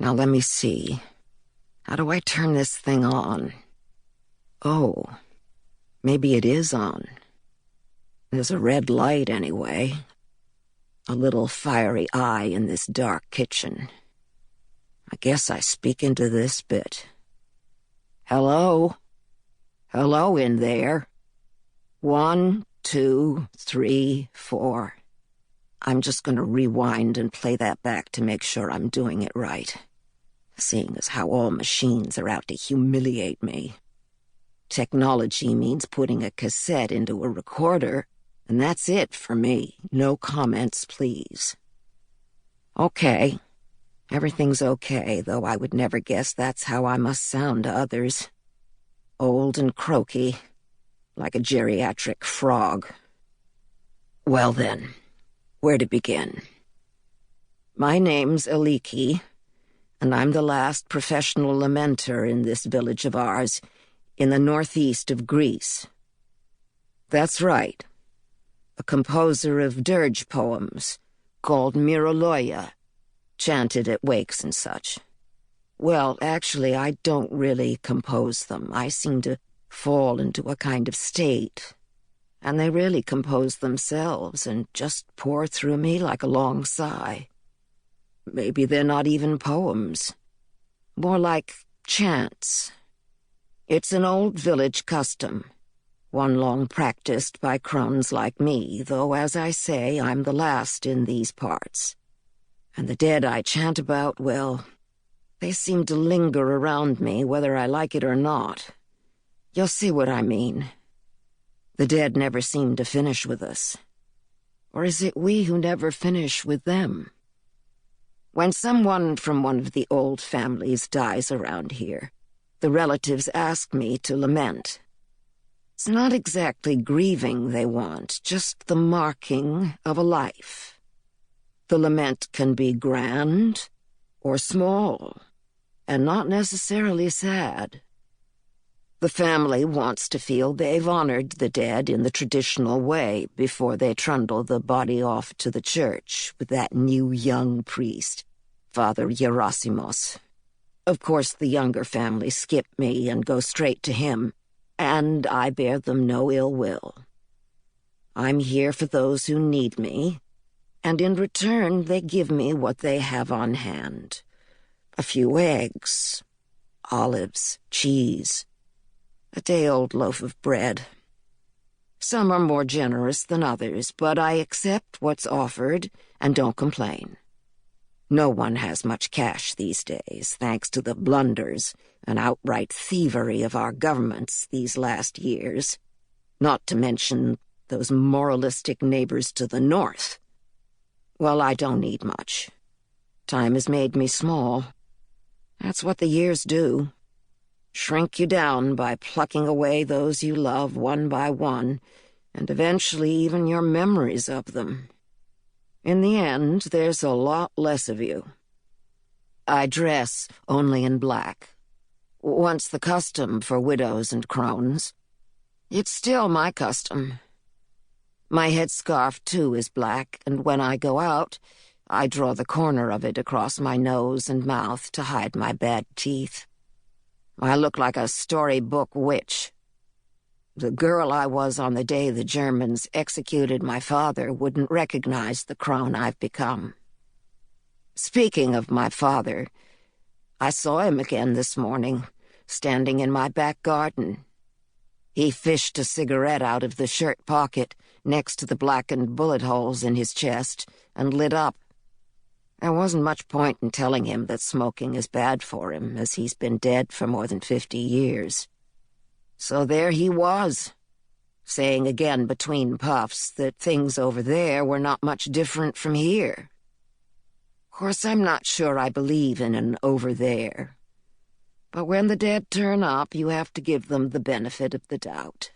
Now let me see. How do I turn this thing on? Oh, maybe it is on. There's a red light anyway. A little fiery eye in this dark kitchen. I guess I speak into this bit. Hello? Hello in there. 1, 2, 3, 4. I'm just going to rewind and play that back to make sure I'm doing it right. Seeing as how all machines are out to humiliate me. Technology means putting a cassette into a recorder, and that's it for me. No comments, please. Okay. Everything's okay, though I would never guess that's how I must sound to others. Old and croaky, like a geriatric frog. Well then, where to begin? My name's Aliki, and I'm the last professional lamenter in this village of ours, in the northeast of Greece. That's right. A composer of dirge poems, called Myroloia, chanted at wakes and such. Well, actually, I don't really compose them. I seem to fall into a kind of state, and they really compose themselves and just pour through me like a long sigh. Maybe they're not even poems. More like chants. It's an old village custom, one long practiced by crones like me, though, as I say, I'm the last in these parts. And the dead I chant about, well, they seem to linger around me whether I like it or not. You'll see what I mean. The dead never seem to finish with us. Or is it we who never finish with them? When someone from one of the old families dies around here, the relatives ask me to lament. It's not exactly grieving they want, just the marking of a life. The lament can be grand or small, and not necessarily sad. The family wants to feel they've honored the dead in the traditional way before they trundle the body off to the church with that new young priest, Father Gerasimos. Of course, the younger family skip me and go straight to him, and I bear them no ill will. I'm here for those who need me, and in return they give me what they have on hand. A few eggs, olives, cheese, a day-old loaf of bread. Some are more generous than others, but I accept what's offered and don't complain. No one has much cash these days, thanks to the blunders and outright thievery of our governments these last years, not to mention those moralistic neighbors to the north. Well, I don't need much. Time has made me small. That's what the years do. Shrink you down by plucking away those you love one by one, and eventually even your memories of them. In the end, there's a lot less of you. I dress only in black. Once the custom for widows and crones. It's still my custom. My headscarf, too, is black, and when I go out, I draw the corner of it across my nose and mouth to hide my bad teeth. I look like a storybook witch. The girl I was on the day the Germans executed my father wouldn't recognize the crone I've become. Speaking of my father, I saw him again this morning, standing in my back garden. He fished a cigarette out of the shirt pocket next to the blackened bullet holes in his chest and lit up. There wasn't much point in telling him that smoking is bad for him, as he's been dead for more than 50 years. So there he was, saying again between puffs that things over there were not much different from here. Of course, I'm not sure I believe in an over there. But when the dead turn up, you have to give them the benefit of the doubt.